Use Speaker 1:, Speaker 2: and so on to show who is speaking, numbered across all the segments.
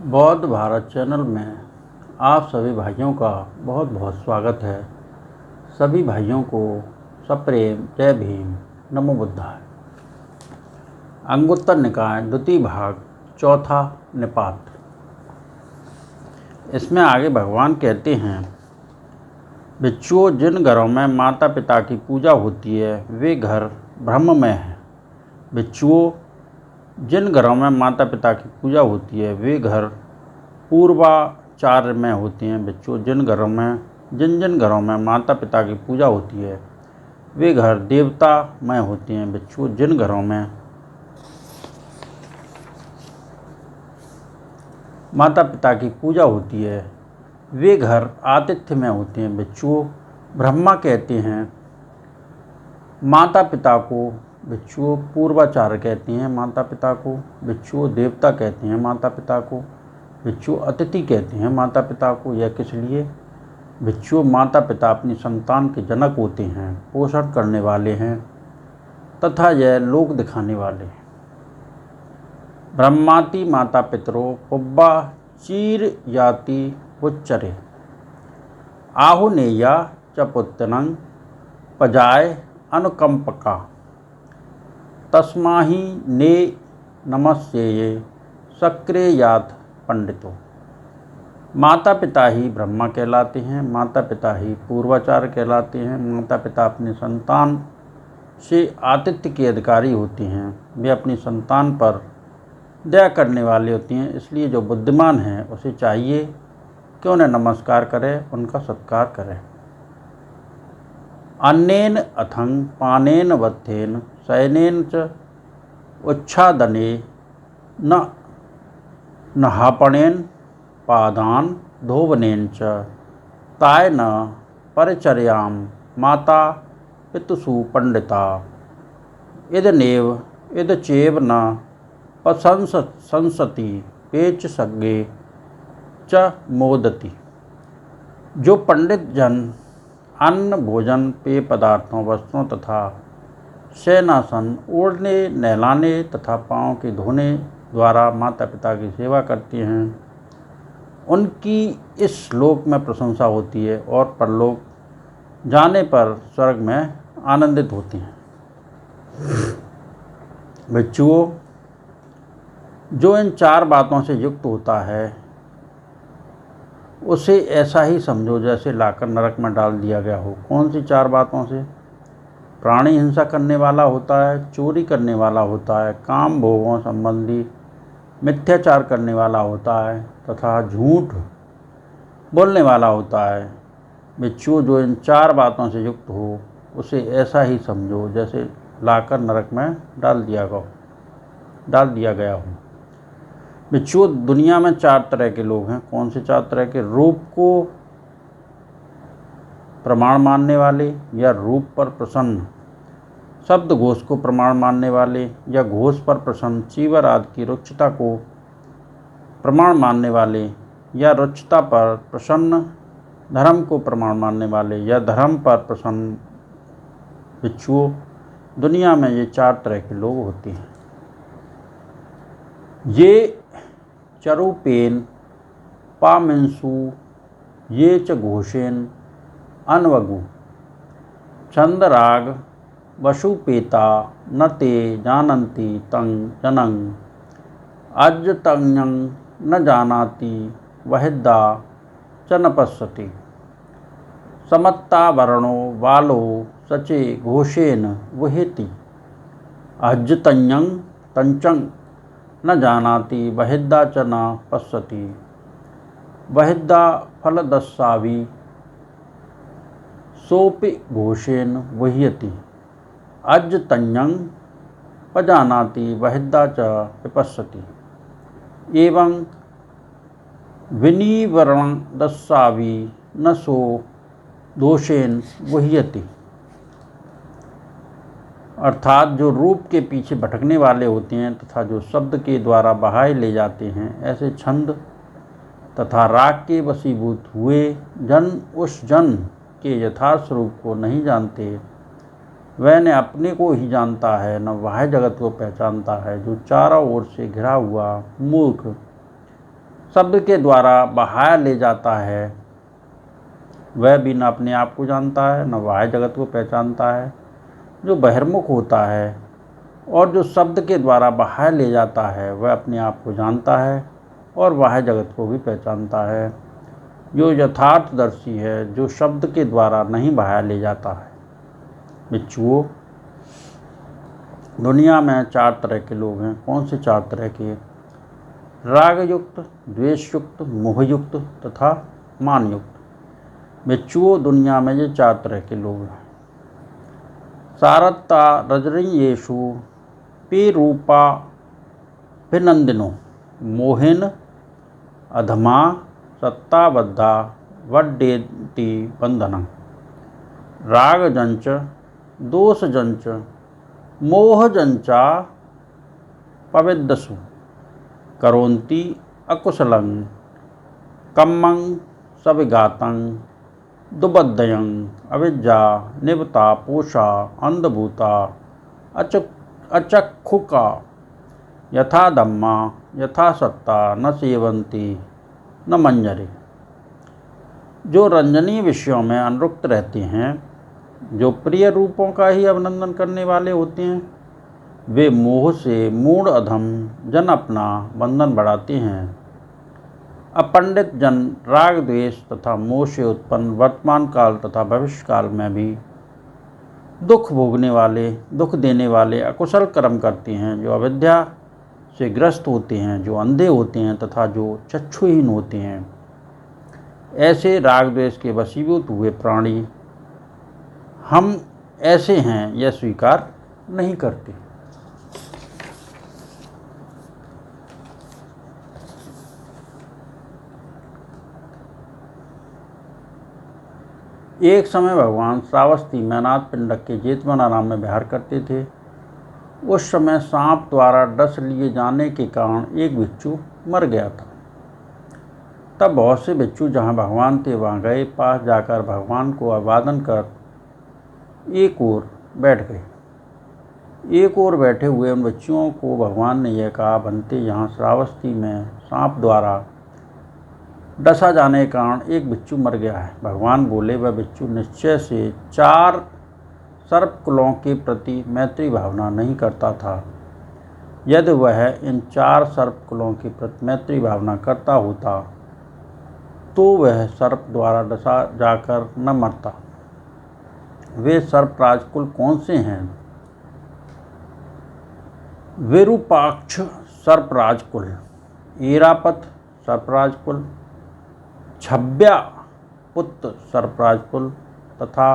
Speaker 1: बौद्ध भारत चैनल में आप सभी भाइयों का बहुत बहुत स्वागत है। सभी भाइयों को सप्रेम जय भीम, नमो बुद्धाय। अंगुत्तर निकाय द्वितीय भाग चौथा निपात। इसमें आगे भगवान कहते हैं, भिक्षुओं, जिन घरों में माता पिता की पूजा होती है वे घर ब्रह्ममय हैं। भिक्षुओं, जिन घरों में माता पिता की पूजा होती है वे घर पूर्वाचार्य में होते हैं। भिक्षुओं, जिन जिन घरों में माता पिता की पूजा होती है वे घर देवतामय होते हैं। भिक्षुओं, जिन घरों में माता पिता की पूजा होती है वे घर आतिथ्य में होते हैं। भिक्षुओं, ब्रह्मा कहते हैं माता पिता को। भिक्षुओं, पूर्वाचार्य कहते हैं माता पिता को। भिक्षुओं, देवता कहते हैं माता पिता को। भिक्षुओं, अतिथि कहते हैं माता पिता को। यह किस लिए? भिक्षुओं, माता पिता अपनी संतान के जनक होते हैं, पोषण करने वाले हैं तथा यह लोक दिखाने वाले हैं। ब्रह्माति माता पितरो पुब्बा चीर याति उच्चरे आहुनेया च पुत्रनं पजाय अनुकंपका तस्माहि ने नमस्ये सक्रियात पंडितो। माता पिता ही ब्रह्मा कहलाते हैं, माता पिता ही पूर्वाचार्य कहलाते हैं। माता पिता अपनी संतान से आतिथ्य के अधिकारी होते हैं। वे अपनी संतान पर दया करने वाले होते हैं। इसलिए जो बुद्धिमान है उसे चाहिए कि उन्हें नमस्कार करें, उनका सत्कार करें। अन्नेन अथंग पानेन वत्थेन शयनेन च उच्छादने न नहापणेन पादान धोवनेन च ताय न परिचर्यां माता पितुषु पंडिता इदनेव इदचेव न संसति पेच सज्ञे च मोदति। जो पंडित जन अन्न, भोजन, पेय पदार्थों, वस्त्रों तथा शयनासन, ओढ़ने, नहलाने तथा पाँव के धोने द्वारा माता पिता की सेवा करते हैं, उनकी इस लोक में प्रशंसा होती है और परलोक जाने पर स्वर्ग में आनंदित होते हैं। भिक्षुओं, जो इन चार बातों से युक्त होता है उसे ऐसा ही समझो जैसे लाकर नरक में डाल दिया गया हो। कौन सी चार बातों से? प्राणी हिंसा करने वाला होता है, चोरी करने वाला होता है, काम भोगों संबंधी मिथ्याचार करने वाला होता है तथा झूठ बोलने वाला होता है। भिक्षुओं, जो इन चार बातों से युक्त हो उसे ऐसा ही समझो जैसे लाकर नरक में डाल दिया गया हो। भिक्षुओं, दुनिया में चार तरह के लोग हैं। कौन से चार तरह के? रूप को प्रमाण मानने वाले या रूप पर प्रसन्न, शब्द घोष को प्रमाण मानने वाले या घोष पर प्रसन्न, चीवर आदि की रुचिता को प्रमाण मानने वाले या रुचिता पर प्रसन्न, धर्म को प्रमाण मानने वाले या धर्म पर प्रसन्न। भिक्षुओं, दुनिया में ये चार तरह के लोग होते हैं। ये चरूपेन पामिंसु ये च घोषेन अनवगु छंदराग वसुपेता न ते जानन्ति तं जनं अज्जतंयं न जानाति वहिद्दा च न पश्यति समत्ता वर्णो बालो सचे घोषेन वहेति अज्जतंयं तंचं न जानाति वहिद्दा च न पश्यति वहिद्दा फलदस्सावि सोपि घोषेन वह्यति अज्जतंयं पजानाति वहिद्दा च विपश्यति एवं विनिवरणदस्सावि न सो दोषेन वह्यति। अर्थात जो रूप के पीछे भटकने वाले होते हैं तथा जो शब्द के द्वारा बहाए ले जाते हैं, ऐसे छंद तथा राग के वशीभूत हुए जन उस जन के यथार्थ स्वरूप को नहीं जानते। वह न अपने को ही जानता है न बाह्य जगत को पहचानता है। जो चारों ओर से घिरा हुआ मूर्ख शब्द के द्वारा बहाया ले जाता है वह भी न अपने आप को जानता है न बाह्य जगत को पहचानता है। जो बहिर्मुख होता है और जो शब्द के द्वारा बहाया ले जाता है वह अपने आप को जानता है और बाह्य जगत को भी पहचानता है। जो यथार्थदर्शी है, जो शब्द के द्वारा नहीं बहाया ले जाता है। बिच्छुओं, दुनिया में 4 तरह के लोग हैं। कौन से 4 तरह के? रागयुक्त, द्वेषयुक्त, मोहयुक्त तथा मानयुक्त। बिच्छुओं, दुनिया में ये 4 तरह के लोग हैं। सारत्ता रजनीयेषु पे रूपा विनंदिनो मोहिन अधमा सत्ताबद्धा वड्डेति बंधनं। रागजंच दोषजंच मोहजंचा पविद्दसु करोन्ति अकुशलं कम्मं सविघातं दुबद्धयं अविद्या निवता पोषा अंधभूता अचक्षुका यथा धम्मा यथा सत्ता न सेवन्ति न मंजरे। जो रंजनीय विषयों में अनुरक्त रहते हैं, जो प्रिय रूपों का ही अभिनंदन करने वाले होते हैं, वे मोह से मूढ़ अधम जन अपना बंधन बढ़ाते हैं। अपंडित जन राग द्वेष तथा मोह से उत्पन्न वर्तमान काल तथा भविष्य काल में भी दुख भोगने वाले, दुख देने वाले अकुशल कर्म करते हैं। जो अविद्या से ग्रस्त होते हैं, जो अंधे होते हैं तथा जो चक्षुहीन होते हैं, ऐसे राग द्वेष के वशीभूत हुए प्राणी हम ऐसे हैं यह स्वीकार नहीं करते। एक समय भगवान श्रावस्ती मैनाथ पिंडक के जेतवनाराम में विहार करते थे। उस समय सांप द्वारा डस लिए जाने के कारण एक बिच्छू मर गया था। तब बहुत से बिच्छू जहाँ भगवान थे वहाँ गए। पास जाकर भगवान को अभिवादन कर एक ओर बैठ गए। एक ओर बैठे हुए उन बिच्छुओं को भगवान ने यह कहा, बनते यहाँ श्रावस्ती में सांप द्वारा डसा जाने के कारण एक बिच्छू मर गया है। भगवान बोले, वह बिच्छू निश्चय से 4 सर्प कुलों के प्रति मैत्री भावना नहीं करता था। यदि वह इन 4 सर्प कुलों के प्रति मैत्री भावना करता होता तो वह सर्प द्वारा डसा जाकर न मरता। वे सर्प राजकुल कौन से हैं? विरूपाक्ष सर्प राजकुल, ऐरापत सर्प राजकुल, छब्या पुत्र सर्प राजकुल तथा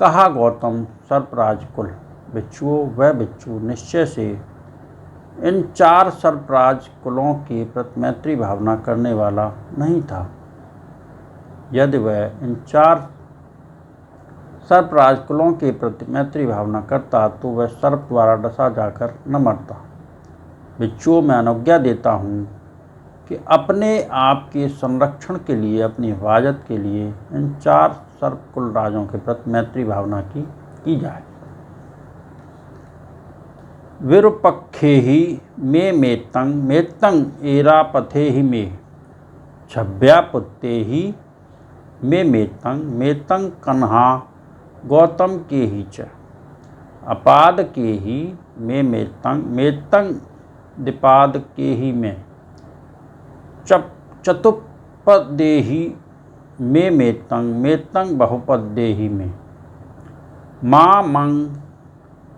Speaker 1: कहा गौतम सर्प राजकुल। बिच्छुओं, वह बिच्छू निश्चय से इन 4 सर्पराज कुलों के प्रति मैत्री भावना करने वाला नहीं था। यदि वह इन 4 सर्पराज कुलों के प्रति मैत्री भावना करता तो वह सर्प द्वारा डसा जाकर न मरता। बिच्छुओं, मैं अनुज्ञा देता हूँ कि अपने आप के संरक्षण के लिए, अपनी हिफाजत के लिए इन 4 सर्प कुल राजों के प्रति मैत्री भावना की जाए। विरूपक्षे ही मे मेत्तंग ऐरापथे ही मे, छब्यापुत्ते ही मे मेत्तंग कन्हा गौतम के ही च, अपाद के ही मे मेत्तंग दिपाद के ही में, चतुष्पदेहि मे मेत्तंग बहुपदेहि में। माँ मंग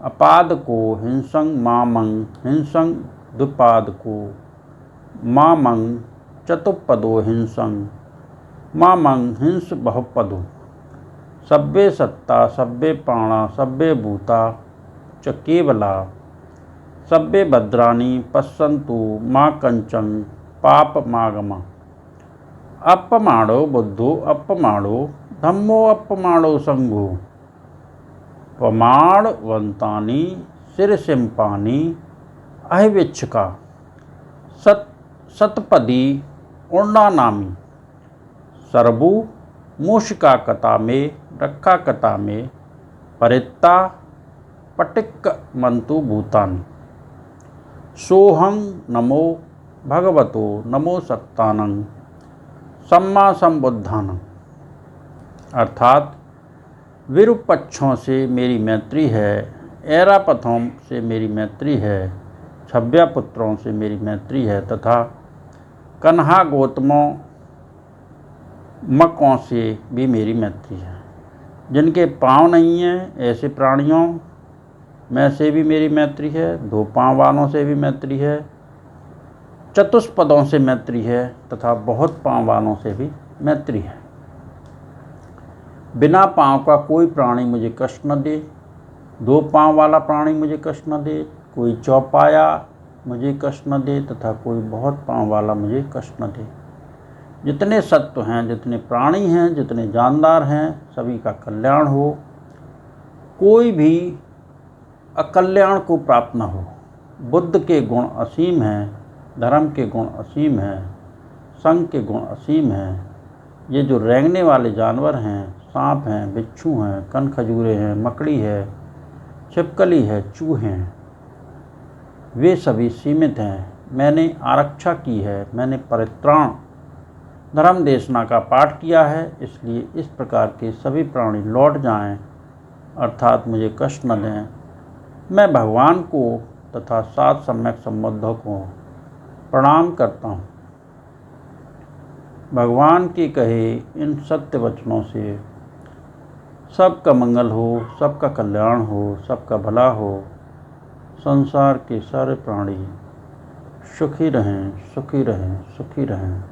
Speaker 1: अपाद को हिंसंग मामंग हिंसंग द्विपाद को, मामंग चतुष्पदो हिंसंग मामंग हिंस बहुपदो। सब्बे सत्ता सब्बे प्राणा सब्बे भूता च केवला, सब्बे भद्राणि पश्यन्तु मा कंचन पापमागमा। अपमाणो बुद्धो अपमाणो धम्मो अपमाणो संघो, प्रमाणवंतानि शिरसिंपानि अहिविच्छका। सतपदी उर्णानामी, सर्वु मूषिका कथा में रक्षा कथा में परित्ता पटिक मंतु भूतानि। सोहं नमो भगवतो नमो सत्तानं सम्मा संबुद्धानं। अर्थात विरूपक्षों से मेरी मैत्री है, ऐरापथों से मेरी मैत्री है, छव्या पुत्रों से मेरी मैत्री है तथा कन्हा गौतमों मकों से भी मेरी मैत्री है। जिनके पाँव नहीं हैं ऐसे प्राणियों में से भी मेरी मैत्री है, 2 पाँव वालों से भी मैत्री है, चतुष्पदों से मैत्री है तथा बहुत पाँव वालों से भी मैत्री है। बिना पाँव का कोई प्राणी मुझे कष्ट न दे, 2 पाँव वाला प्राणी मुझे कष्ट न दे, कोई चौपाया मुझे कष्ट न दे तथा कोई बहुत पाँव वाला मुझे कष्ट न दे। जितने सत्व हैं, जितने प्राणी हैं, जितने जानदार हैं, सभी का कल्याण हो, कोई भी अकल्याण को प्राप्त न हो। बुद्ध के गुण असीम हैं, धर्म के गुण असीम हैं, संघ के गुण असीम हैं। ये जो रेंगने वाले जानवर हैं, सांप हैं, बिच्छू हैं, कन खजूरे हैं, मकड़ी है, छिपकली है, चूहे हैं, वे सभी सीमित हैं। मैंने आरक्षा की है, मैंने परित्राण धर्म देशना का पाठ किया है, इसलिए इस प्रकार के सभी प्राणी लौट जाएं, अर्थात मुझे कष्ट न दें। मैं भगवान को तथा 7 सम्यक संबुद्धों को प्रणाम करता हूँ। भगवान के कहे इन सत्य वचनों से सबका मंगल हो, सबका कल्याण हो, सबका भला हो, संसार के सारे प्राणी सुखी रहें, सुखी रहें, सुखी रहें।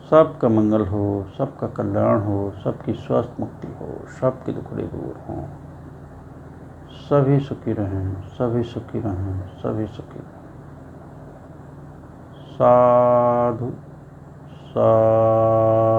Speaker 1: सबका मंगल हो, सबका कल्याण हो, सबकी स्वस्थ मुक्ति हो, सबके दुखड़े दूर हों, सभी सुखी रहें, सभी सुखी रहें, सभी सुखी रहें। साधु साधु।